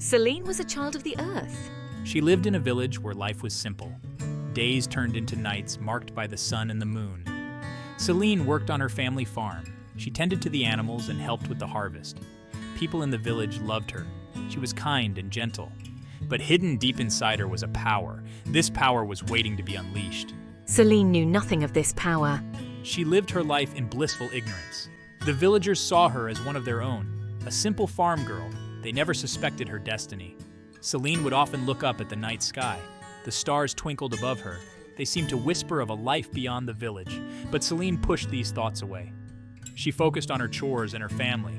Selene was a child of the earth. She lived in a village where life was simple. Days turned into nights marked by the sun and the moon. Selene worked on her family farm. She tended to the animals and helped with the harvest. People in the village loved her. She was kind and gentle. But hidden deep inside her was a power. This power was waiting to be unleashed. Selene knew nothing of this power. She lived her life in blissful ignorance. The villagers saw her as one of their own, a simple farm girl. They never suspected her destiny. Selene would often look up at the night sky. The stars twinkled above her. They seemed to whisper of a life beyond the village. But Selene pushed these thoughts away. She focused on her chores and her family.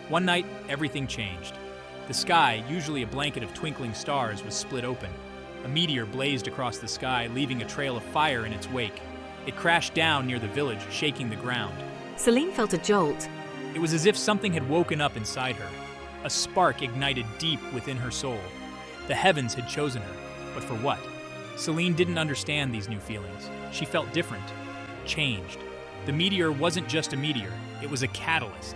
One night, everything changed. The sky, usually a blanket of twinkling stars, was split open. A meteor blazed across the sky, leaving a trail of fire in its wake. It crashed down near the village, shaking the ground. Selene felt a jolt. It was as if something had woken up inside her. A spark ignited deep within her soul. The heavens had chosen her, but for what? Selene didn't understand these new feelings. She felt different, changed. The meteor wasn't just a meteor, it was a catalyst.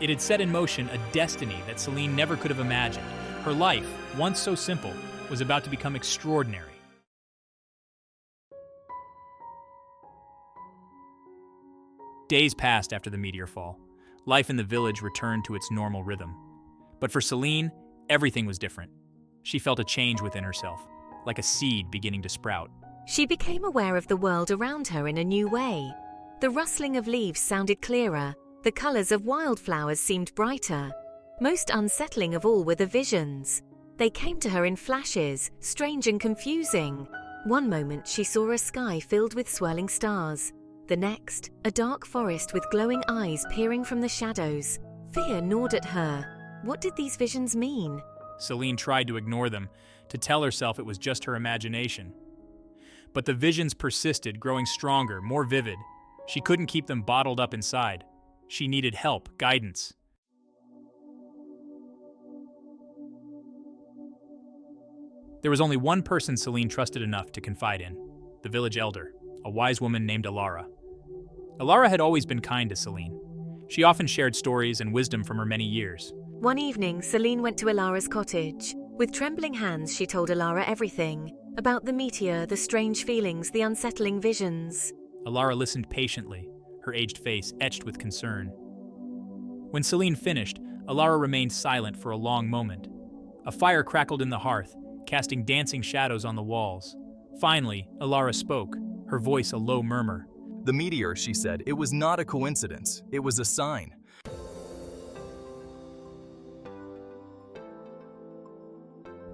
It had set in motion a destiny that Selene never could have imagined. Her life, once so simple, was about to become extraordinary. Days passed after the meteor fall. Life in the village returned to its normal rhythm. But for Selene, everything was different. She felt a change within herself, like a seed beginning to sprout. She became aware of the world around her in a new way. The rustling of leaves sounded clearer. The colors of wildflowers seemed brighter. Most unsettling of all were the visions. They came to her in flashes, strange and confusing. One moment she saw a sky filled with swirling stars. The next, a dark forest with glowing eyes peering from the shadows. Fear gnawed at her. What did these visions mean? Selene tried to ignore them, to tell herself it was just her imagination. But the visions persisted, growing stronger, more vivid. She couldn't keep them bottled up inside. She needed help, guidance. There was only one person Selene trusted enough to confide in, the village elder, a wise woman named Elara. Elara had always been kind to Selene. She often shared stories and wisdom from her many years. One evening, Selene went to Elara's cottage. With trembling hands, she told Elara everything about the meteor, the strange feelings, the unsettling visions. Elara listened patiently, her aged face etched with concern. When Selene finished, Elara remained silent for a long moment. A fire crackled in the hearth, casting dancing shadows on the walls. Finally, Elara spoke, her voice a low murmur. The meteor, she said, it was not a coincidence. It was a sign.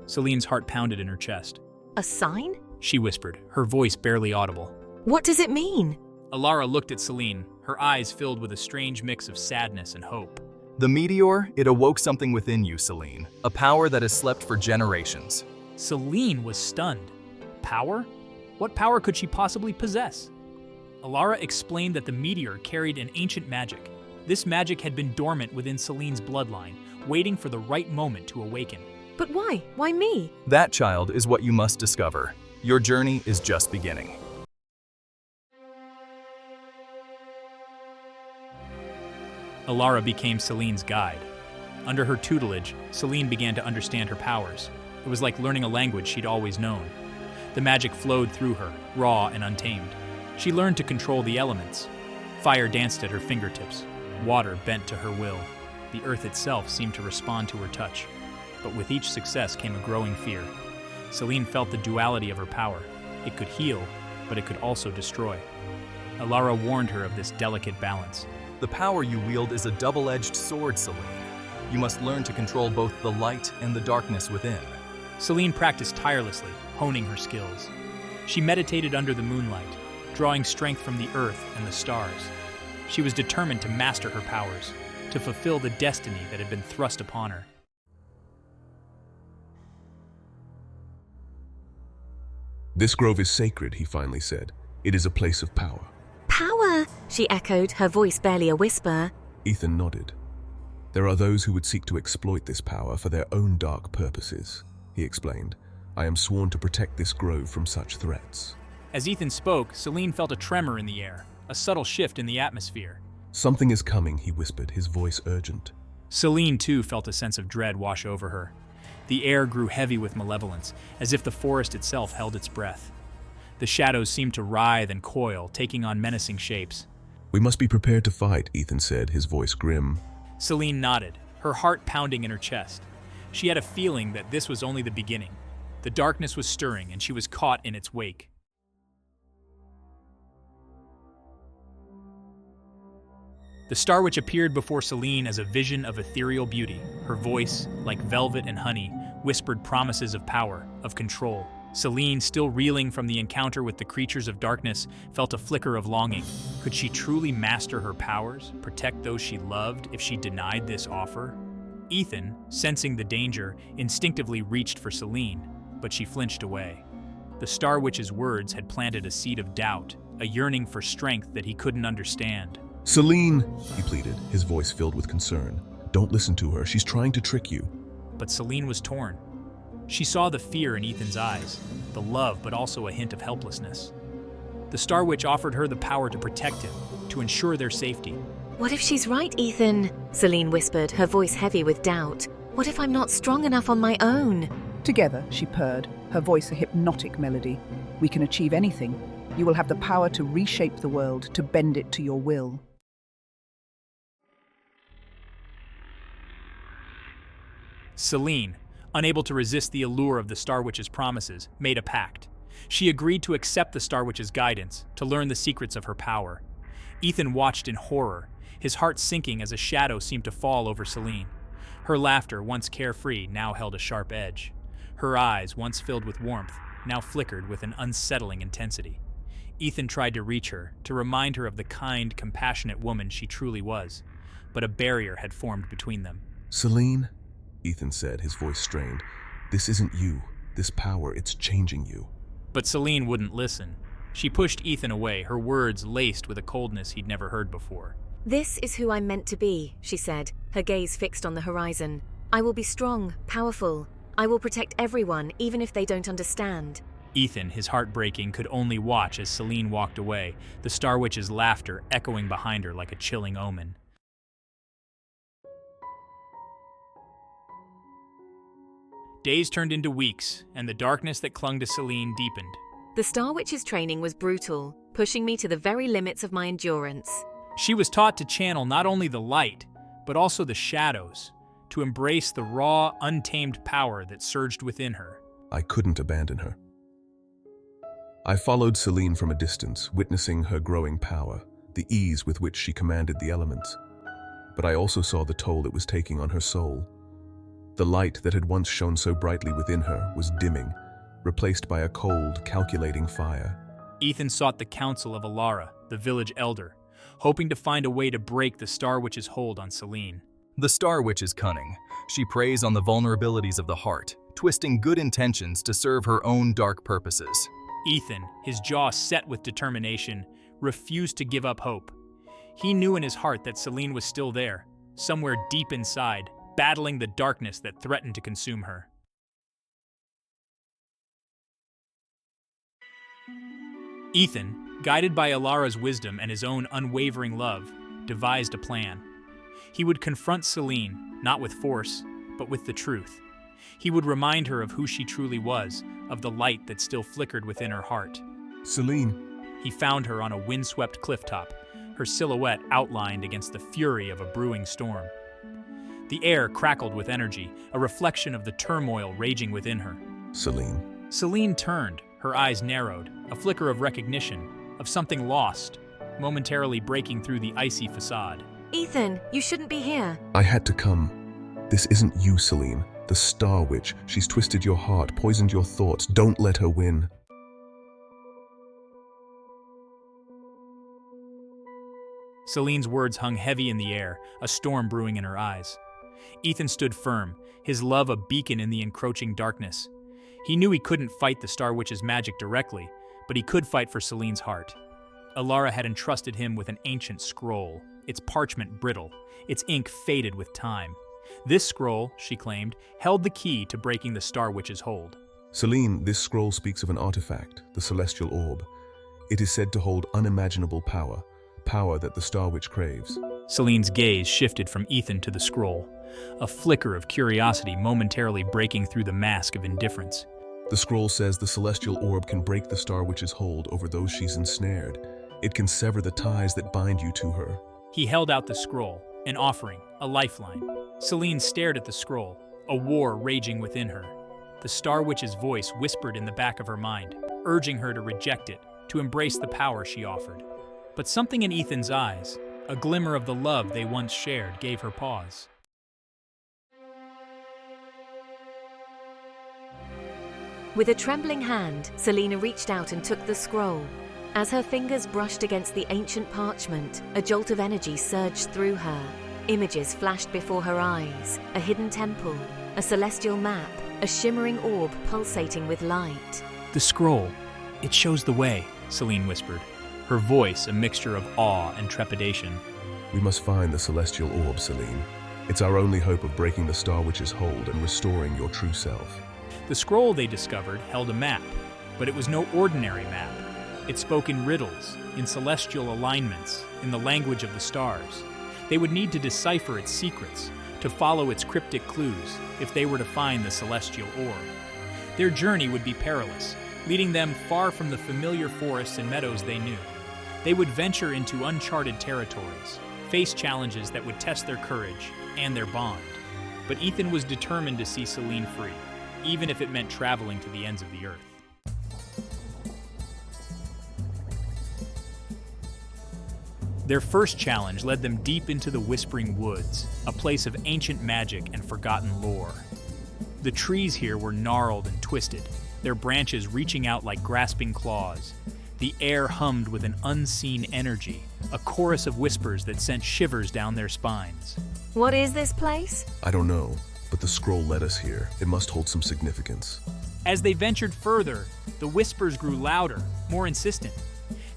Selene's heart pounded in her chest. A sign? She whispered, her voice barely audible. What does it mean? Elara looked at Selene, her eyes filled with a strange mix of sadness and hope. The meteor, it awoke something within you, Selene. A power that has slept for generations. Selene was stunned. Power? What power could she possibly possess? Elara explained that the meteor carried an ancient magic. This magic had been dormant within Selene's bloodline, waiting for the right moment to awaken. But why? Why me? That, child, is what you must discover. Your journey is just beginning. Elara became Selene's guide. Under her tutelage, Selene began to understand her powers. It was like learning a language she'd always known. The magic flowed through her, raw and untamed. She learned to control the elements. Fire danced at her fingertips. Water bent to her will. The earth itself seemed to respond to her touch. But with each success came a growing fear. Selene felt the duality of her power. It could heal, but it could also destroy. Elara warned her of this delicate balance. The power you wield is a double-edged sword, Selene. You must learn to control both the light and the darkness within. Selene practiced tirelessly, honing her skills. She meditated under the moonlight, drawing strength from the earth and the stars. She was determined to master her powers, to fulfill the destiny that had been thrust upon her. This grove is sacred, he finally said. It is a place of power. Power, she echoed, her voice barely a whisper. Ethan nodded. There are those who would seek to exploit this power for their own dark purposes, he explained. I am sworn to protect this grove from such threats. As Ethan spoke, Selene felt a tremor in the air, a subtle shift in the atmosphere. Something is coming, he whispered, his voice urgent. Selene, too, felt a sense of dread wash over her. The air grew heavy with malevolence, as if the forest itself held its breath. The shadows seemed to writhe and coil, taking on menacing shapes. We must be prepared to fight, Ethan said, his voice grim. Selene nodded, her heart pounding in her chest. She had a feeling that this was only the beginning. The darkness was stirring, and she was caught in its wake. The Star Witch appeared before Selene as a vision of ethereal beauty. Her voice, like velvet and honey, whispered promises of power, of control. Selene, still reeling from the encounter with the creatures of darkness, felt a flicker of longing. Could she truly master her powers, protect those she loved if she denied this offer? Ethan, sensing the danger, instinctively reached for Selene, but she flinched away. The Star Witch's words had planted a seed of doubt, a yearning for strength that he couldn't understand. Selene, he pleaded, his voice filled with concern. Don't listen to her, she's trying to trick you. But Selene was torn. She saw the fear in Ethan's eyes, the love but also a hint of helplessness. The Star Witch offered her the power to protect him, to ensure their safety. What if she's right, Ethan? Selene whispered, her voice heavy with doubt. What if I'm not strong enough on my own? Together, she purred, her voice a hypnotic melody. We can achieve anything. You will have the power to reshape the world, to bend it to your will. Selene, unable to resist the allure of the Star Witch's promises, made a pact. She agreed to accept the Star Witch's guidance, to learn the secrets of her power. Ethan watched in horror, his heart sinking as a shadow seemed to fall over Selene. Her laughter, once carefree, now held a sharp edge. Her eyes, once filled with warmth, now flickered with an unsettling intensity. Ethan tried to reach her, to remind her of the kind, compassionate woman she truly was, but a barrier had formed between them. Selene, Ethan said, his voice strained. This isn't you. This power, it's changing you. But Selene wouldn't listen. She pushed Ethan away, her words laced with a coldness he'd never heard before. This is who I'm meant to be, she said, her gaze fixed on the horizon. I will be strong, powerful. I will protect everyone, even if they don't understand. Ethan, his heart breaking, could only watch as Selene walked away, the Star Witch's laughter echoing behind her like a chilling omen. Days turned into weeks, and the darkness that clung to Selene deepened. The Star Witch's training was brutal, pushing me to the very limits of my endurance. She was taught to channel not only the light, but also the shadows, to embrace the raw, untamed power that surged within her. I couldn't abandon her. I followed Selene from a distance, witnessing her growing power, the ease with which she commanded the elements. But I also saw the toll it was taking on her soul. The light that had once shone so brightly within her was dimming, replaced by a cold, calculating fire. Ethan sought the counsel of Elara, the village elder, hoping to find a way to break the Star Witch's hold on Selene. The Star Witch is cunning. She preys on the vulnerabilities of the heart, twisting good intentions to serve her own dark purposes. Ethan, his jaw set with determination, refused to give up hope. He knew in his heart that Selene was still there, somewhere deep inside, battling the darkness that threatened to consume her. Ethan, guided by Elara's wisdom and his own unwavering love, devised a plan. He would confront Selene, not with force, but with the truth. He would remind her of who she truly was, of the light that still flickered within her heart. Selene. He found her on a windswept clifftop, her silhouette outlined against the fury of a brewing storm. The air crackled with energy, a reflection of the turmoil raging within her. Selene. Selene turned, her eyes narrowed, a flicker of recognition, of something lost, momentarily breaking through the icy facade. Ethan, you shouldn't be here. I had to come. This isn't you, Selene. The Star Witch. She's twisted your heart, poisoned your thoughts. Don't let her win. Selene's words hung heavy in the air, a storm brewing in her eyes. Ethan stood firm, his love a beacon in the encroaching darkness. He knew he couldn't fight the Star Witch's magic directly, but he could fight for Selene's heart. Elara had entrusted him with an ancient scroll, its parchment brittle, its ink faded with time. This scroll, she claimed, held the key to breaking the Star Witch's hold. Selene, this scroll speaks of an artifact, the Celestial Orb. It is said to hold unimaginable power, power that the Star Witch craves. Selene's gaze shifted from Ethan to the scroll, a flicker of curiosity momentarily breaking through the mask of indifference. The scroll says the Celestial Orb can break the Star Witch's hold over those she's ensnared. It can sever the ties that bind you to her. He held out the scroll, an offering, a lifeline. Selene stared at the scroll, a war raging within her. The Star Witch's voice whispered in the back of her mind, urging her to reject it, to embrace the power she offered. But something in Ethan's eyes, a glimmer of the love they once shared, gave her pause. With a trembling hand, Selena reached out and took the scroll. As her fingers brushed against the ancient parchment, a jolt of energy surged through her. Images flashed before her eyes, a hidden temple, a celestial map, a shimmering orb pulsating with light. The scroll, it shows the way, Selene whispered, her voice a mixture of awe and trepidation. We must find the Celestial Orb, Selene. It's our only hope of breaking the Star Witch's hold and restoring your true self. The scroll, they discovered, held a map, but it was no ordinary map. It spoke in riddles, in celestial alignments, in the language of the stars. They would need to decipher its secrets, to follow its cryptic clues, if they were to find the Celestial Orb. Their journey would be perilous, leading them far from the familiar forests and meadows they knew. They would venture into uncharted territories, face challenges that would test their courage and their bond. But Ethan was determined to see Selene free, even if it meant traveling to the ends of the earth. Their first challenge led them deep into the Whispering Woods, a place of ancient magic and forgotten lore. The trees here were gnarled and twisted, their branches reaching out like grasping claws. The air hummed with an unseen energy, a chorus of whispers that sent shivers down their spines. What is this place? I don't know, but the scroll led us here. It must hold some significance. As they ventured further, the whispers grew louder, more insistent.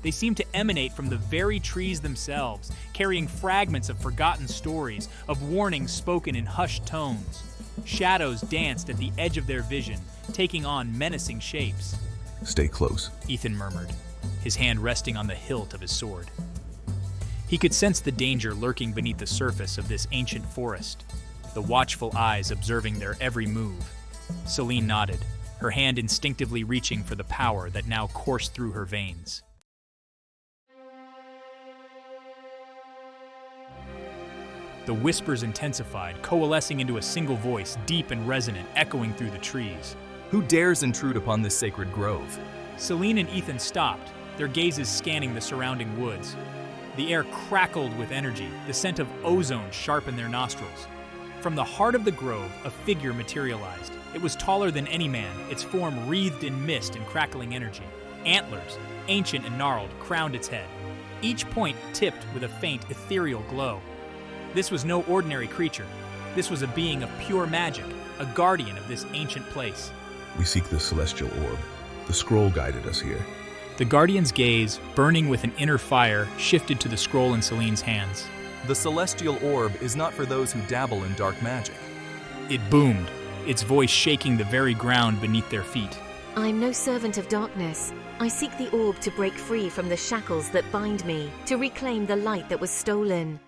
They seemed to emanate from the very trees themselves, carrying fragments of forgotten stories, of warnings spoken in hushed tones. Shadows danced at the edge of their vision, taking on menacing shapes. Stay close, Ethan murmured, his hand resting on the hilt of his sword. He could sense the danger lurking beneath the surface of this ancient forest, the watchful eyes observing their every move. Selene nodded, her hand instinctively reaching for the power that now coursed through her veins. The whispers intensified, coalescing into a single voice, deep and resonant, echoing through the trees. Who dares intrude upon this sacred grove? Selene and Ethan stopped, their gazes scanning the surrounding woods. The air crackled with energy, the scent of ozone sharp in their nostrils. From the heart of the grove, a figure materialized. It was taller than any man, its form wreathed in mist and crackling energy. Antlers, ancient and gnarled, crowned its head, each point tipped with a faint, ethereal glow. This was no ordinary creature. This was a being of pure magic, a guardian of this ancient place. We seek the Celestial Orb. The scroll guided us here. The guardian's gaze, burning with an inner fire, shifted to the scroll in Selene's hands. The Celestial Orb is not for those who dabble in dark magic. It boomed, its voice shaking the very ground beneath their feet. I'm no servant of darkness. I seek the orb to break free from the shackles that bind me, to reclaim the light that was stolen.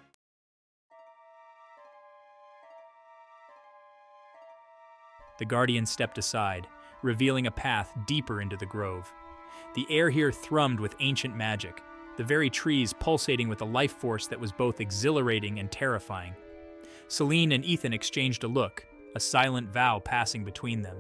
The guardian stepped aside, revealing a path deeper into the grove. The air here thrummed with ancient magic, the very trees pulsating with a life force that was both exhilarating and terrifying. Selene and Ethan exchanged a look, a silent vow passing between them.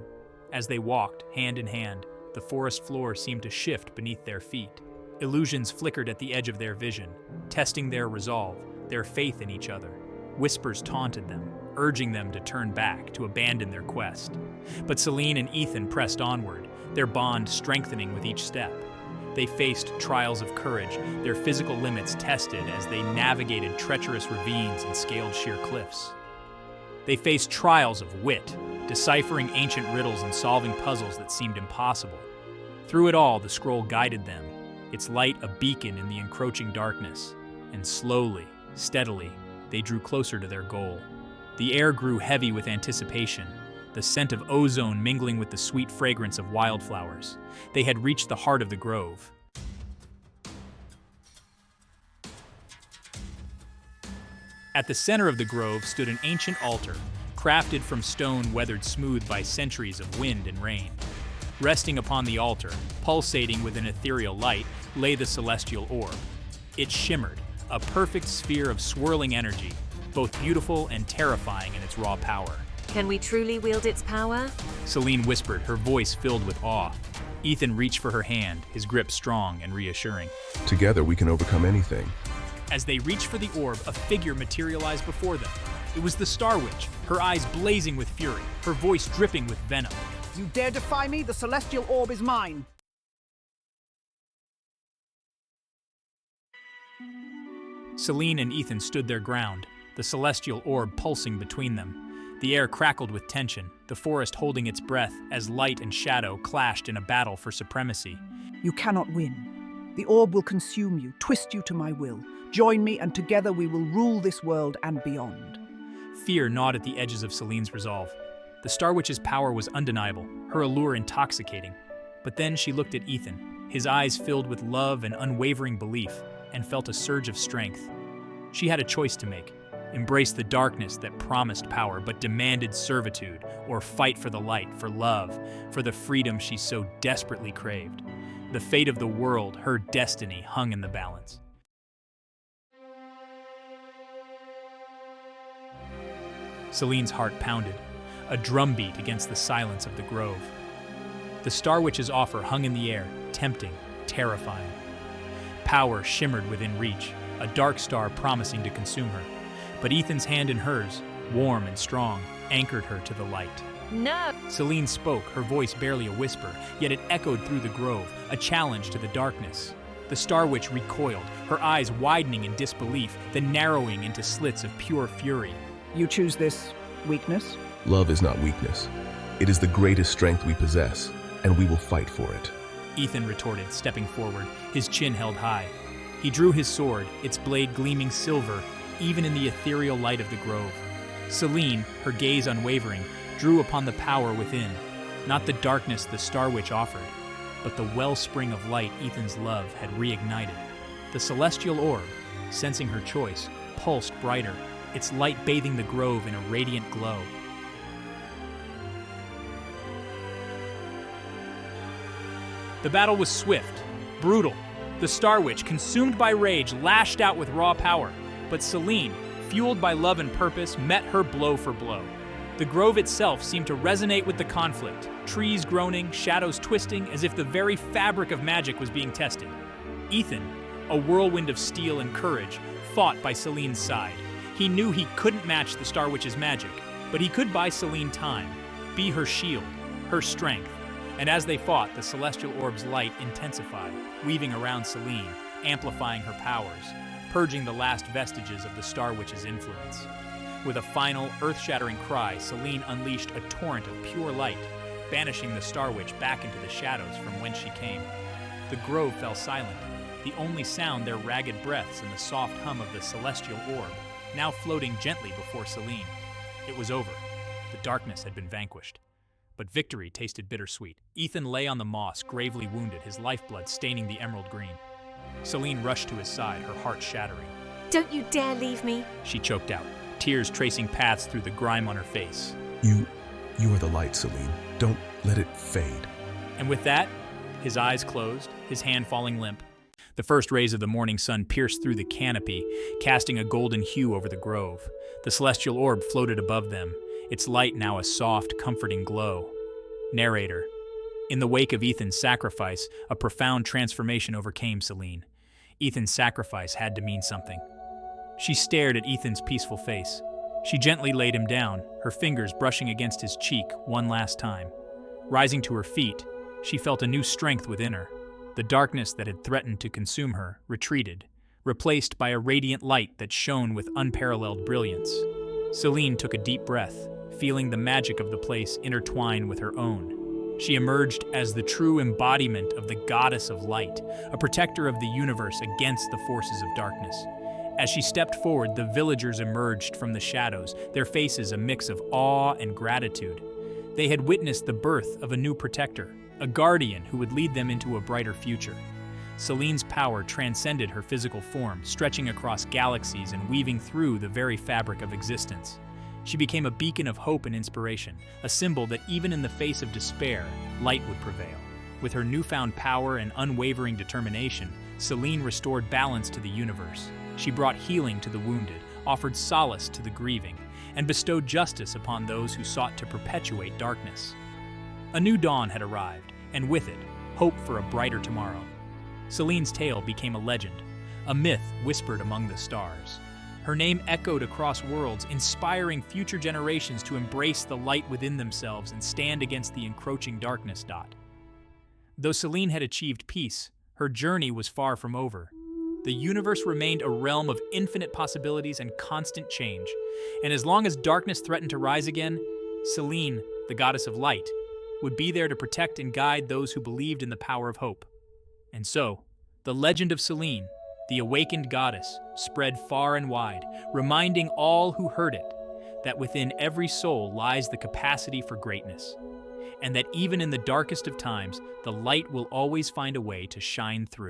As they walked, hand in hand, the forest floor seemed to shift beneath their feet. Illusions flickered at the edge of their vision, testing their resolve, their faith in each other. Whispers taunted them, urging them to turn back, to abandon their quest. But Selene and Ethan pressed onward, their bond strengthening with each step. They faced trials of courage, their physical limits tested as they navigated treacherous ravines and scaled sheer cliffs. They faced trials of wit, deciphering ancient riddles and solving puzzles that seemed impossible. Through it all, the scroll guided them, its light a beacon in the encroaching darkness. And slowly, steadily, they drew closer to their goal. The air grew heavy with anticipation, the scent of ozone mingling with the sweet fragrance of wildflowers. They had reached the heart of the grove. At the center of the grove stood an ancient altar, crafted from stone weathered smooth by centuries of wind and rain. Resting upon the altar, pulsating with an ethereal light, lay the Celestial Orb. It shimmered, a perfect sphere of swirling energy, both beautiful and terrifying in its raw power. Can we truly wield its power? Selene whispered, her voice filled with awe. Ethan reached for her hand, his grip strong and reassuring. Together we can overcome anything. As they reached for the orb, a figure materialized before them. It was the Star Witch, her eyes blazing with fury, her voice dripping with venom. You dare defy me? The Celestial Orb is mine. Selene and Ethan stood their ground, the Celestial Orb pulsing between them. The air crackled with tension, the forest holding its breath as light and shadow clashed in a battle for supremacy. You cannot win. The orb will consume you, twist you to my will. Join me, and together we will rule this world and beyond. Fear gnawed at the edges of Selene's resolve. The Star Witch's power was undeniable, her allure intoxicating. But then she looked at Ethan, his eyes filled with love and unwavering belief, and felt a surge of strength. She had a choice to make: embrace the darkness that promised power but demanded servitude, or fight for the light, for love, for the freedom she so desperately craved. The fate of the world, her destiny, hung in the balance. Selene's heart pounded, a drumbeat against the silence of the grove. The Star Witch's offer hung in the air, tempting, terrifying. Power shimmered within reach, a dark star promising to consume her. But Ethan's hand in hers, warm and strong, anchored her to the light. No! Selene spoke, her voice barely a whisper, yet it echoed through the grove, a challenge to the darkness. The Star Witch recoiled, her eyes widening in disbelief, then narrowing into slits of pure fury. You choose this weakness? Love is not weakness. It is the greatest strength we possess, and we will fight for it. Ethan retorted, stepping forward, his chin held high. He drew his sword, its blade gleaming silver, even in the ethereal light of the grove. Selene, her gaze unwavering, drew upon the power within, not the darkness the Star Witch offered, but the wellspring of light Ethan's love had reignited. The Celestial Orb, sensing her choice, pulsed brighter, its light bathing the grove in a radiant glow. The battle was swift, brutal. The Star Witch, consumed by rage, lashed out with raw power, but Selene, fueled by love and purpose, met her blow for blow. The grove itself seemed to resonate with the conflict, trees groaning, shadows twisting, as if the very fabric of magic was being tested. Ethan, a whirlwind of steel and courage, fought by Selene's side. He knew he couldn't match the Star Witch's magic, but he could buy Selene time, be her shield, her strength. And as they fought, the Celestial Orb's light intensified, weaving around Selene, amplifying her powers, purging the last vestiges of the Star Witch's influence. With a final, earth-shattering cry, Selene unleashed a torrent of pure light, banishing the Star Witch back into the shadows from whence she came. The grove fell silent, the only sound their ragged breaths and the soft hum of the Celestial Orb, now floating gently before Selene. It was over. The darkness had been vanquished. But victory tasted bittersweet. Ethan lay on the moss, gravely wounded, his lifeblood staining the emerald green. Selene rushed to his side, her heart shattering. Don't you dare leave me! She choked out, tears tracing paths through the grime on her face. You are the light, Selene. Don't let it fade. And with that, his eyes closed, his hand falling limp. The first rays of the morning sun pierced through the canopy, casting a golden hue over the grove. The Celestial Orb floated above them, its light now a soft, comforting glow. Narrator. In the wake of Ethan's sacrifice, a profound transformation overcame Selene. Ethan's sacrifice had to mean something. She stared at Ethan's peaceful face. She gently laid him down, her fingers brushing against his cheek one last time. Rising to her feet, she felt a new strength within her. The darkness that had threatened to consume her retreated, replaced by a radiant light that shone with unparalleled brilliance. Selene took a deep breath, feeling the magic of the place intertwine with her own. She emerged as the true embodiment of the goddess of light, a protector of the universe against the forces of darkness. As she stepped forward, the villagers emerged from the shadows, their faces a mix of awe and gratitude. They had witnessed the birth of a new protector, a guardian who would lead them into a brighter future. Selene's power transcended her physical form, stretching across galaxies and weaving through the very fabric of existence. She became a beacon of hope and inspiration, a symbol that even in the face of despair, light would prevail. With her newfound power and unwavering determination, Selene restored balance to the universe. She brought healing to the wounded, offered solace to the grieving, and bestowed justice upon those who sought to perpetuate darkness. A new dawn had arrived, and with it, hope for a brighter tomorrow. Selene's tale became a legend, a myth whispered among the stars. Her name echoed across worlds, inspiring future generations to embrace the light within themselves and stand against the encroaching darkness. Though Selene had achieved peace, her journey was far from over. The universe remained a realm of infinite possibilities and constant change, and as long as darkness threatened to rise again, Selene, the goddess of light, would be there to protect and guide those who believed in the power of hope. And so, the legend of Selene, the awakened goddess, spread far and wide, reminding all who heard it that within every soul lies the capacity for greatness, and that even in the darkest of times, the light will always find a way to shine through.